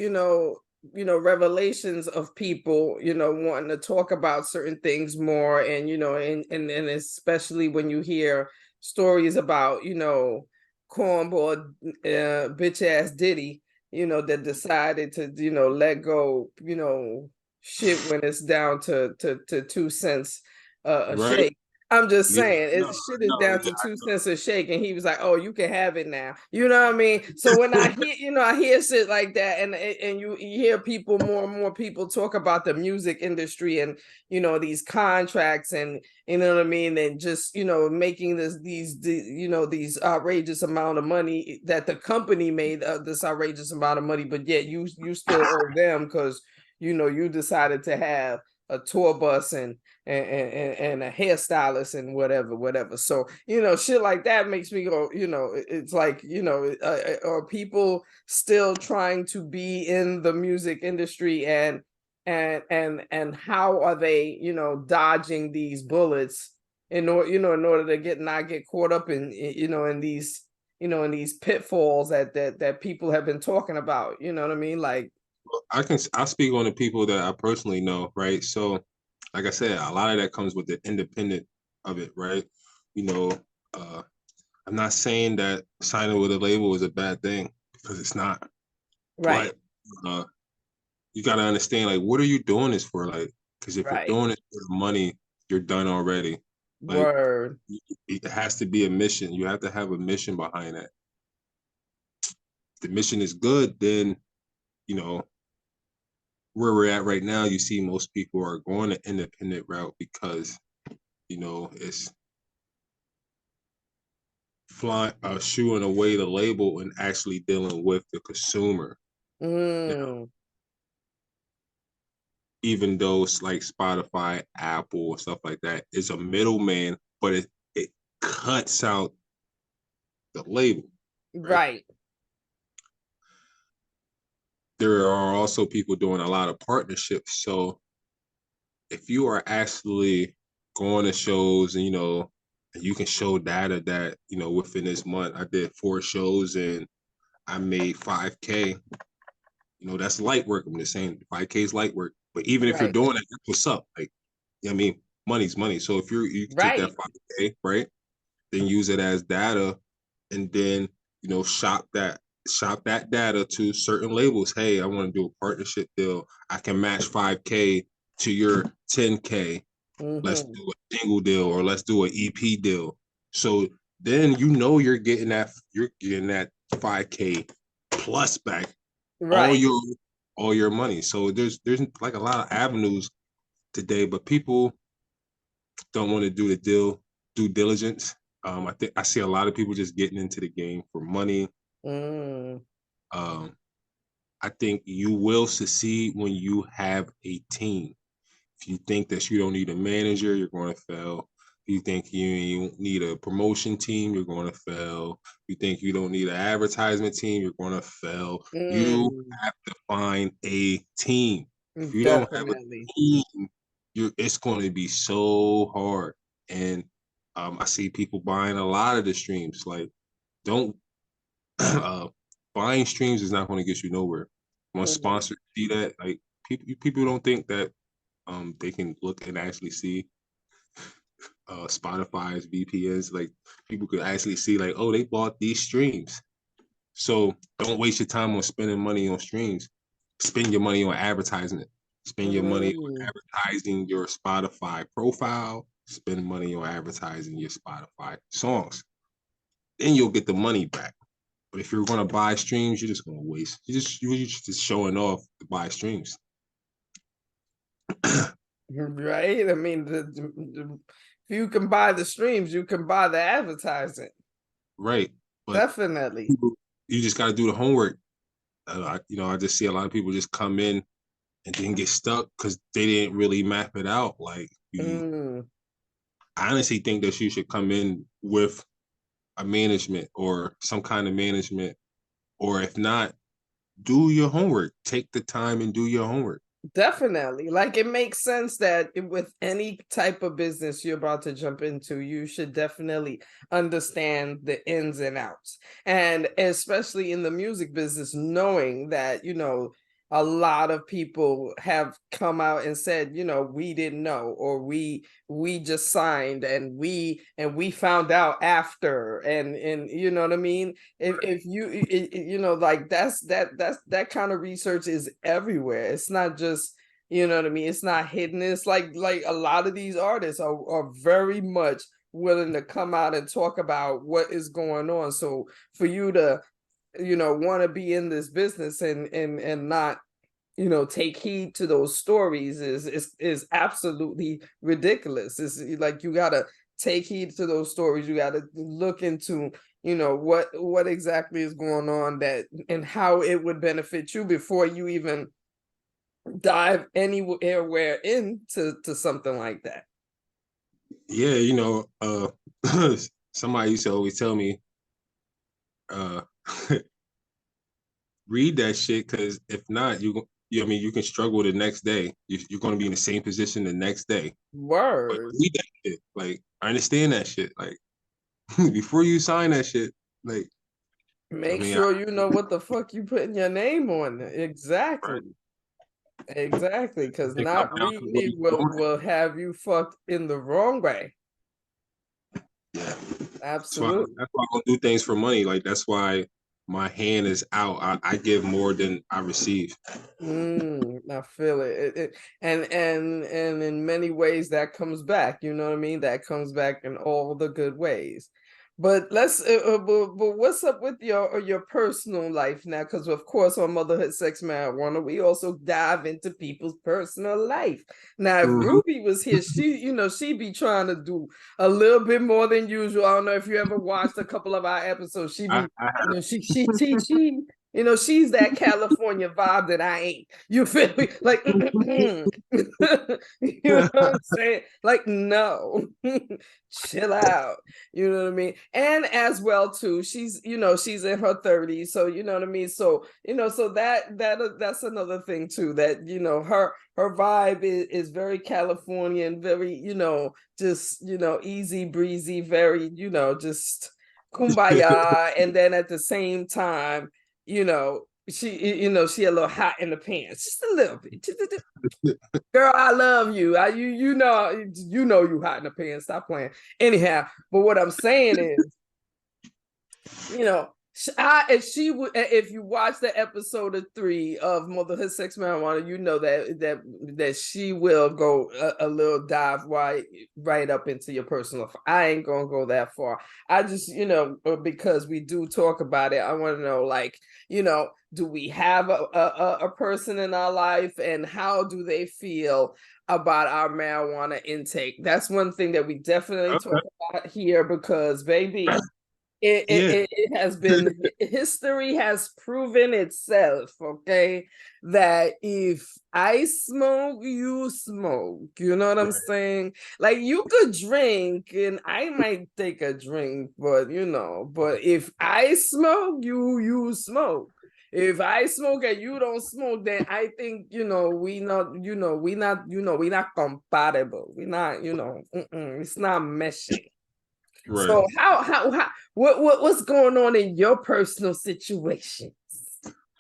revelations of people wanting to talk about certain things more, and and especially when you hear stories about cornball bitch ass Diddy that decided to let go shit when it's down to 2 cents a Right? shake. I'm just Yeah, saying, no, shit is no, down yeah, to 2 cents a shake, and he was like, "Oh, you can have it now." You know what I mean? So when I hear, I hear shit like that, and you hear people, more and more people talk about the music industry and these contracts, and you know what I mean, and just making these outrageous amount of money that the company made, this outrageous amount of money, but yet you still owe them because you decided to have a tour bus and a hairstylist and whatever. So shit like that makes me go. It's like are people still trying to be in the music industry, and how are they dodging these bullets in order in order to not get caught up in these in these pitfalls that people have been talking about. You know what I mean? Like, I'll speak on the people that I personally know, right? So like I said, a lot of that comes with the independent of it, right? You know, uh I'm not saying that signing with a label is a bad thing because it's not, right, but uh you got to understand, like, what are you doing this for? Like, because if you're right, doing it for the money, you're done already. Like, word, it has to be a mission. You have to have a mission behind that. If the mission is good, then you know where we're at right now. You see, most people are going the independent route because it's flying, shooing away the label and actually dealing with the consumer. mm, Even though it's like Spotify, Apple, stuff like that, is a middleman, but it cuts out the label, right? right. There are also people doing a lot of partnerships. So if you are actually going to shows and you can show data that within this month I did 4 shows and I made 5K. That's light work. I'm just saying 5K is light work. But even if you're Right. doing that, that's what's up. Like, I mean, money's money. So if you can take that Right. 5K, right, then use it as data, and then shop that data to certain labels. Hey, I want to do a partnership deal. I can match 5K to your 10K. Let's Mm-hmm. do a single deal, or let's do an EP deal. So then you're getting that 5K plus back all Right. your money. So there's like a lot of avenues today, but people don't want to do the due diligence. I think I see a lot of people just getting into the game for money. Mm. Um, I think you will succeed when you have a team. If you think that you don't need a manager, you're going to fail. If you think you need a promotion team, you're going to fail. If you think you don't need an advertisement team, you're going to fail. You Mm. have to find a team. If you don't have a Definitely. team, it's going to be so hard. And I see people buying a lot of the streams. Like, don't buying streams is not going to get you nowhere. Once Mm. sponsors see that, like people don't think that they can look and actually see Spotify's VPNs. Like people could actually see like, oh, they bought these streams. So don't waste your time on spending money on streams. Spend your money on advertisement. Spend your money on advertising your Spotify profile. Spend money on advertising your Spotify songs. Then you'll get the money back. But if you're gonna buy streams, you're just gonna waste. You're just showing off to buy streams. Right? I mean, if you can buy the streams, you can buy the advertising. Right. But definitely. You just got to do the homework. I just see a lot of people just come in and then get stuck because they didn't really map it out. Like, I honestly think that you should come in with a management or some kind of management, or if not, do your homework. Take the time and do your homework. Definitely. Like, it makes sense that with any type of business you're about to jump into, you should definitely understand the ins and outs. And especially in the music business, knowing that, a lot of people have come out and said, we didn't know, or we just signed and we found out after, and you know what I mean? If you like that's that kind of research is everywhere. It's not just, you know what I mean? It's not hidden. It's like a lot of these artists are very much willing to come out and talk about what is going on. So for you to want to be in this business and not take heed to those stories is absolutely ridiculous. It's like, you got to take heed to those stories. You got to look into what exactly is going on, that and how it would benefit you before you even dive anywhere into something like that. Yeah, somebody used to always tell me, read that shit, because if not, you can struggle the next day. You're going to be in the same position the next day. Word. Read that shit. Like, I understand that shit. Like, before you sign that shit, like, make sure you know what the fuck you putting your name on. Exactly. Right. Exactly, because not reading it will have you fucked in the wrong way. Yeah, absolutely. That's why I don't do things for money. Like, that's why my hand is out. I give more than I receive. I feel it. And in many ways that comes back. You know what I mean? That comes back in all the good ways. But let's. But what's up with your personal life now? Because of course, on Motherhood, Sex, Marijuana, we also dive into people's personal life. Now, if Ruby was here, she'd be trying to do a little bit more than usual. I don't know if you ever watched a couple of our episodes. She'd be, she's that California vibe that I ain't. You feel me? Like, you know what I'm saying? Like, no, chill out. You know what I mean? And as well too, she's in her 30s, so you know what I mean. So so that's another thing too. That her vibe is very Californian, very just easy breezy, very just kumbaya, and then at the same time. She a little hot in the pants, just a little bit. Girl, I love you. You know you hot in the pants. Stop playing. Anyhow, but what I'm saying is, if you watch the episode 3 of Motherhood, Sex, Marijuana, you know that she will go a little dive right up into your personal. I ain't gonna go that far. I just because we do talk about it, I want to know, like, do we have a person in our life, and how do they feel about our marijuana intake? That's one thing that we definitely talk about here, because baby, it has been, history has proven itself, okay, that if I smoke, you smoke. You know what I'm saying? Like, you could drink and I might take a drink, but but if I smoke, you smoke. If I smoke and you don't smoke, then I think we not compatible. We not it's not meshing. Right. So how what's going on in your personal situations?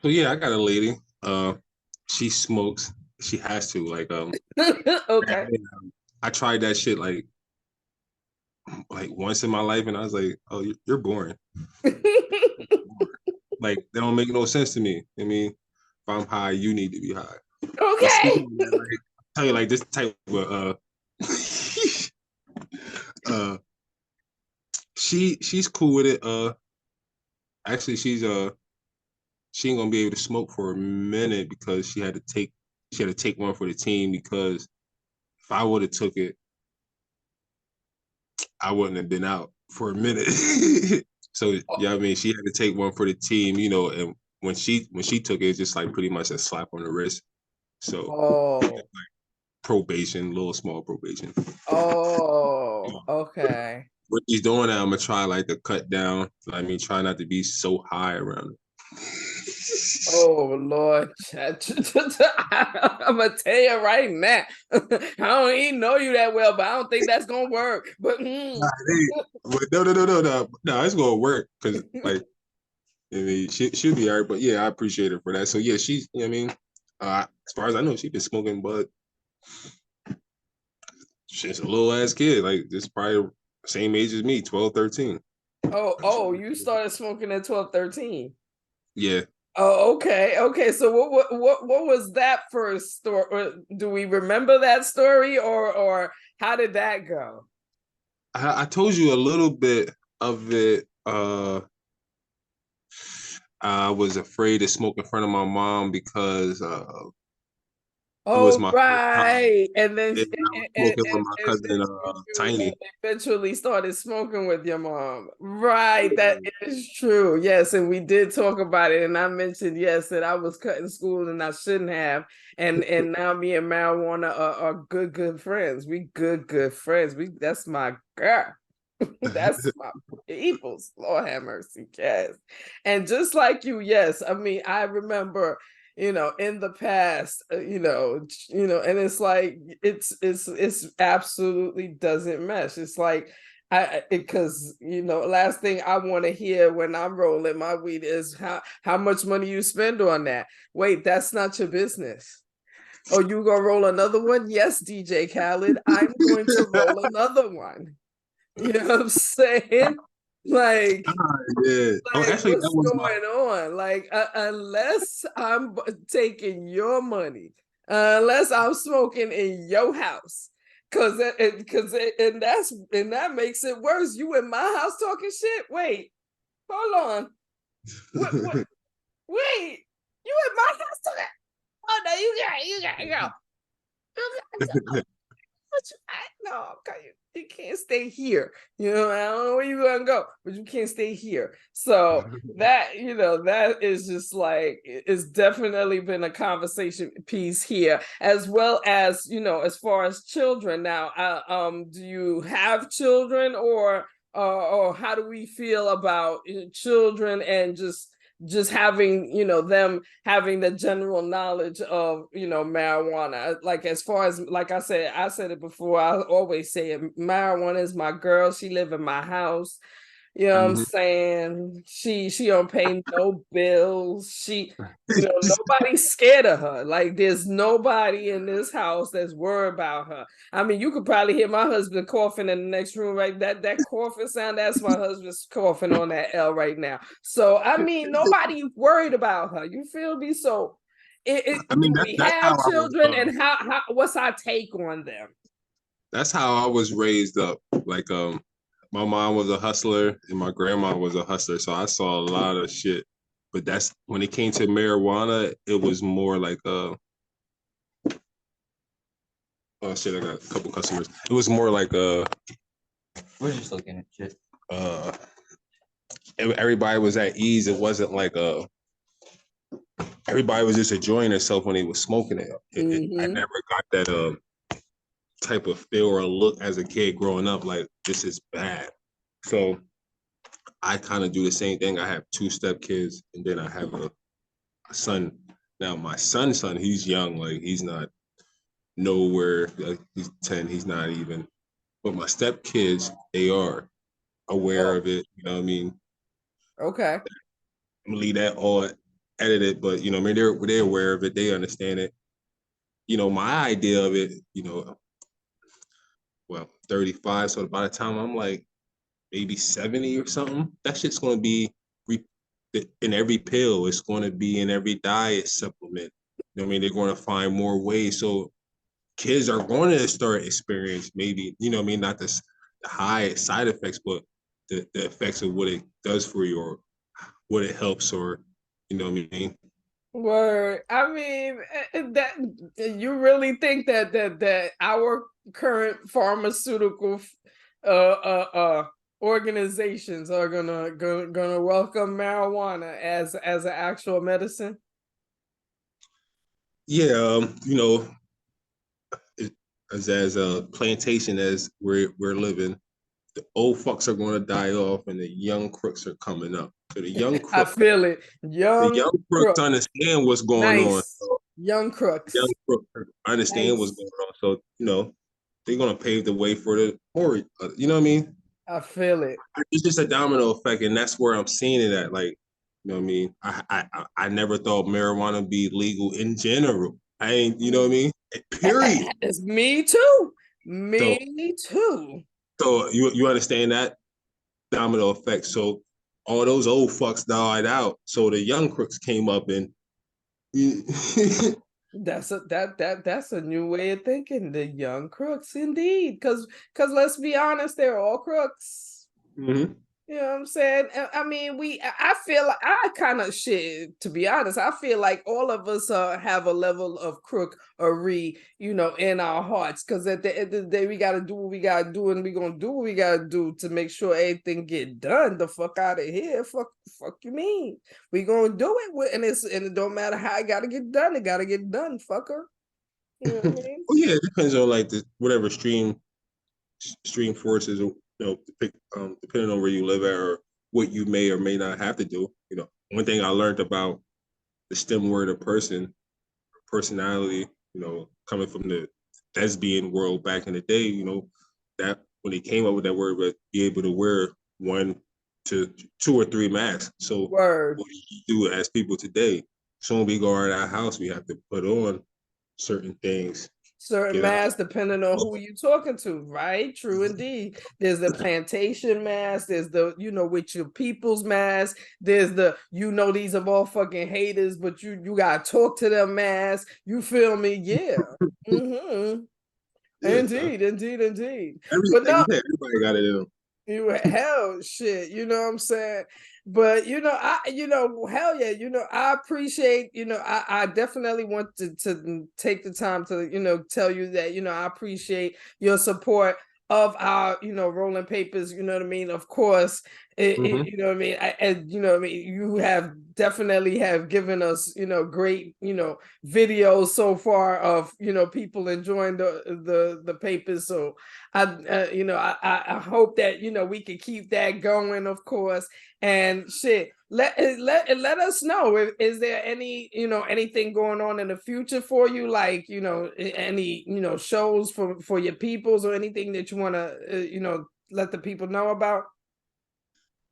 So yeah, I got a lady. She smokes. She has to, like, okay. I tried that shit like like once in my life, and I was like, "Oh, you're boring. Like that don't make no sense to me. I mean, if I'm high, you need to be high." But speaking Okay. of that, like, I'll tell you like this type of uh she's cool with it. Actually she ain't gonna be able to smoke for a minute because she had to take one for the team because if I would have took it, I wouldn't have been out for a minute. So yeah, I mean she had to take one for the team, you know, and when she took it, it's just like pretty much a slap on the wrist. So Oh. probation, little small probation. Oh. Okay. What he's doing now, I'm gonna try like to cut down. I mean, try not to be so high around it. Oh Lord, I'm gonna tell you right now. I don't even know you that well, but I don't think that's gonna work. But But no, it's gonna work because like I mean, she'll be all right. But yeah, I appreciate her for that. So yeah, she's. You know what I mean, as far as I know, she's been smoking, but she's a little ass kid. Like just probably same age as me, 12, 13. oh, you started smoking at 12, 13. Yeah, Oh, okay. So what was that first story? Do we remember that story, or how did that go? I told you a little bit of it. I was afraid to smoke in front of my mom because it was Oh, my first time. right. And then Yeah, I was smoking with my cousin, you Tiny. eventually started smoking with your mom. Right. That is true. Yes. And we did talk about it. And I mentioned, yes, that I was cutting school and I shouldn't have. And now me and marijuana are good friends. We good friends. That's my girl. That's my people's. Lord have mercy. Yes. And just like you, yes. I mean, I remember, in the past, and it's like it's absolutely doesn't mesh. It's like because last thing I want to hear when I'm rolling my weed is how much money you spend on that. Wait, that's not your business. Oh, you gonna roll another one? Yes, DJ Khaled, I'm going to roll another one. You know what I'm saying? Like, Yeah. Oh, actually, that what's was my. going on? Like, unless I'm taking your money, unless I'm smoking in your house, and that makes it worse. You in my house talking shit? Wait, hold on. What? Wait, you in my house talking? Oh no, you got to go. No, okay, you can't stay here. I don't know where you're gonna go, but you can't stay here. So that is just like it's definitely been a conversation piece here, as well as as far as children. Now, do you have children, or how do we feel about children and just having them having the general knowledge of marijuana? Like, as far as, like I said it before, I always say it, marijuana is my girl. She live in my house. What I'm saying? She don't pay no bills. Nobody's scared of her. Like, there's nobody in this house that's worried about her. I mean, you could probably hear my husband coughing in the next room, right? That coughing sound, that's my husband's coughing on that L right now. So, I mean, nobody worried about her. You feel me? So, I mean, do we that's how have I was. children, and how what's our take on them? That's how I was raised up. Like, my mom was a hustler and my grandma was a hustler, so I saw a lot of shit. But that's when it came to marijuana, it was more like oh shit, I got a couple customers. It was more like We're just looking at shit. uh everybody was at ease. It wasn't like everybody was just enjoying themselves when they was smoking it. I never got that type of feel or look as a kid growing up like this is bad. So I kind of do the same thing. I have two stepkids and then I have a son. Now my son, he's young, like he's not nowhere. Like, he's 10, he's not even. But my stepkids, they are aware of it. You know what I mean? Okay. I'm gonna leave that all edited, but I mean they're aware of it, they understand it. My idea of it, well, 35. So by the time I'm like maybe 70 or something, that shit's gonna be in every pill. It's gonna be in every diet supplement. You know what I mean? They're gonna find more ways. So kids are going to start experience maybe, you know what I mean, not the high side effects, but the effects of what it does for you or what it helps or, you know what I mean? Word. I mean, that you really think that our current pharmaceutical organizations are gonna welcome marijuana as an actual medicine? Yeah, you know, as a plantation as we're living, the old fucks are going to die off and the young crooks are coming up. So I feel it. the Young young crooks crooks. understand what's going on. Nice. Young Young crooks. crooks understand what's Nice. going on. So, you know, they're going to pave the way for the more, you know what I mean? I feel it. It's just a domino effect, and that's where I'm seeing it at. Like, you know what I mean? I never thought marijuana would be legal in general. I ain't, you know what I mean? Period. It's me too. So, Me too. so you understand that domino effect. So all those old fucks died out. So the young crooks came up and That's a new way of thinking. The young crooks, indeed. Because let's be honest, they're all crooks. Mhm. You know what I'm saying? I mean, I feel like I kind of shit, to be honest. I feel like all of us have a level of crookery, you know, in our hearts. Because at the end of the day, we got to do what we got to do, and we're going to do what we got to do to make sure everything get done. The fuck out of here. Fuck you mean? We going to do it, and it don't matter how it got to get done. It got to get done, fucker. You know what I mean? Well, yeah, it depends on like the whatever stream forces, you know, depending on where you live at or what you may or may not have to do. You know, one thing I learned about the STEM word of personality, you know, coming from the lesbian world back in the day, you know, that when they came up with that word, but be able to wear 1 to 2 or 3 masks. So Word. what do you do as people today? Soon we go out of our house, we have to put on certain things. Certain Get out. masks depending on who you talking to, right? True indeed. There's the plantation mask, there's the, you know, with your people's mask, there's the, you know, these are all fucking haters, but you gotta talk to them mask. You feel me? Yeah. Mm-hmm. Yeah, so Indeed. But like no, you said, everybody got it. you hell shit, you know what I'm saying? But you know, hell yeah, you know, I appreciate, you know, I definitely want to take the time to, you know, tell you that, you know, I appreciate your support of our, you know, rolling papers, you know what I mean? Of course, Mhm. you know what I mean? You know what I mean? You have definitely have given us, you know, great, you know, videos so far of, you know, people enjoying the papers. So you know, I hope that, you know, we can keep that going, of course. And shit, let us know. Is there any, you know, anything going on in the future for you, like, you know, any, you know, shows for your peoples or anything that you want to you know, let the people know about?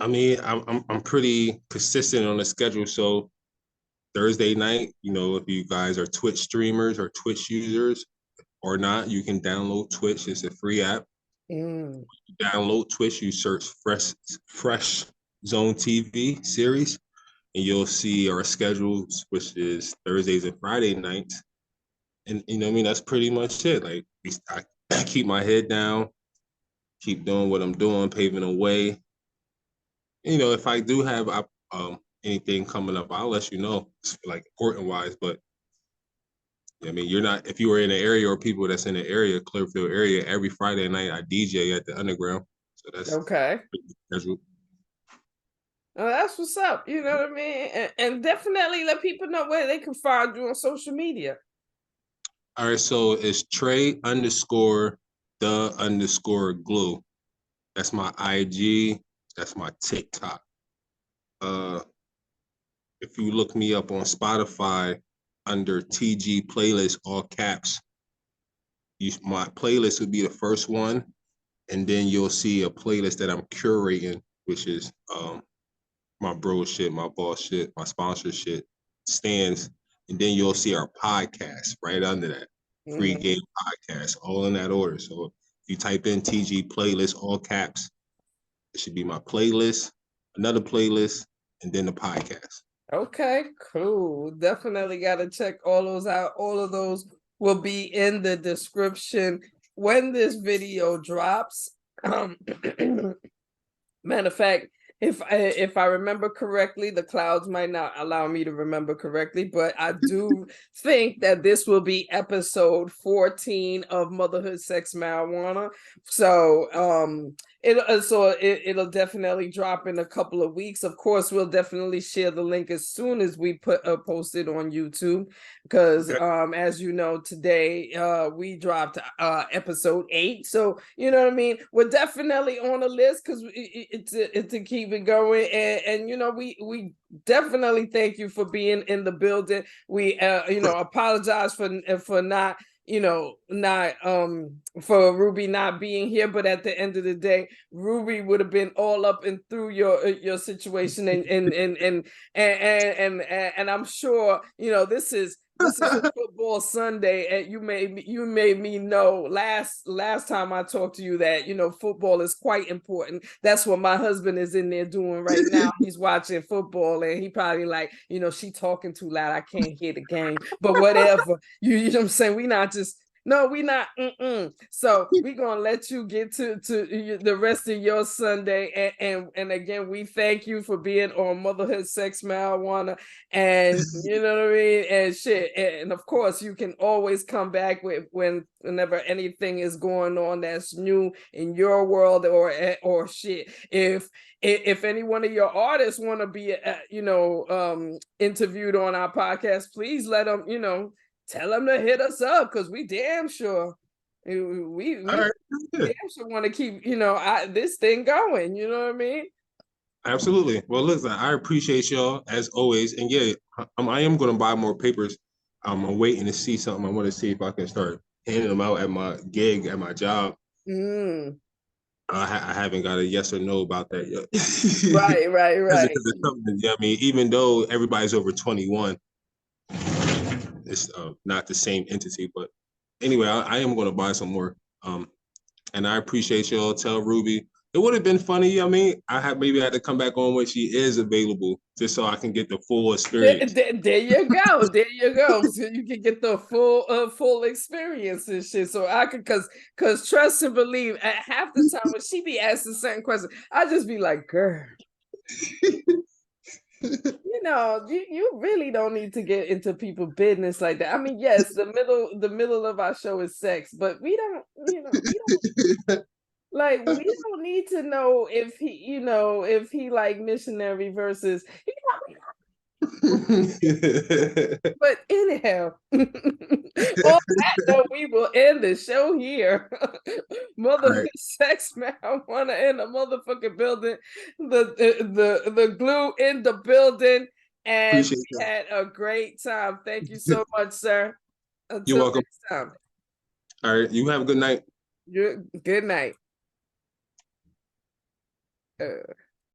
I mean, I'm pretty consistent on the schedule. So Thursday night, you know, if you guys are Twitch streamers or Twitch users or not, you can download Twitch. It's a free app. Mm. You download Twitch, you search Fresh Zone TV series, and you'll see our schedules, which is Thursdays and Friday nights. And you know what I mean? That's pretty much it. Like I keep my head down, keep doing what I'm doing, paving the way. You know, if I do have anything coming up, I'll let you know, like important wise. But I mean, you're not if you were in the area or people that's in the area, Clearfield area, every Friday night I DJ at the Underground. So Okay. that's Oh, that's what's up. You know what I mean? And definitely let people know where they can find you on social media. all right. So it's Trey_the_glue. That's my IG. That's my TikTok. Uh, if you look me up on Spotify under TG playlist, all caps, my playlist would be the first one, and then you'll see a playlist that I'm curating, which is my bro shit, my boss shit, my sponsor shit, stands, and then you'll see our podcast right under that. Free Mhm. game podcast, all in that order. So you type in TG playlist, all caps, it should be my playlist, another playlist, and then the podcast. Okay, cool. Definitely got to check all those out. All of those will be in the description when this video drops. Matter of fact, if I remember correctly, the clouds might not allow me to remember correctly, but I do think that this will be episode 14 of Motherhood, Sex, Marijuana. So it'll definitely drop in a couple of weeks. Of course, we'll definitely share the link as soon as we post it on YouTube, because as you know, today we dropped episode 8. So you know what I mean. We're definitely on the list because it's to keep it going, and you know we definitely thank you for being in the building. We apologize for not for Ruby not being here, but at the end of the day, Ruby would have been all up and through your situation, and I'm sure this is a football Sunday, and you made me know last time I talked to you that football is quite important. That's what my husband is in there doing right now. He's watching football, and he probably like, she talking too loud, I can't hear the game, but whatever. You know what I'm saying? We not just No, we not. So we're gonna let you get to the rest of your Sunday, and again, we thank you for being on Motherhood, Sex, Marijuana, and you know what I mean, and shit. And of course, you can always come back whenever anything is going on that's new in your world or shit. If any one of your artists want to be interviewed on our podcast, please let them tell them to hit us up, because we damn sure damn sure want to keep this thing going. You know what I mean? Absolutely. Well, listen, I appreciate y'all as always, and yeah, I am going to buy more papers. I'm waiting to see something. I want to see if I can start handing them out at my gig at my job. I haven't got a yes or no about that yet. Right. Yeah, I mean, even though everybody's over 21, it's not the same entity. But anyway, I am going to buy some more. And I appreciate y'all. Tell Ruby it would have been funny. I mean, I had to come back on when she is available, just so I can get the full experience. There you go. There you go. So you can get the full experience and shit. So I could, cause trust and believe, at half the time when she be asking certain questions, I just be like, girl. You really don't need to get into people's business like that. I mean, yes, the middle of our show is sex, but we don't like, we don't need to know if he like missionary versus but anyhow, on that note, we will end the show here. Motherhood, Sex, Marijuana in the motherfucking building. The glue in the building, and we had a great time. Thank you so much, sir. Until You're welcome. next time. All right, you have a good night. Good night.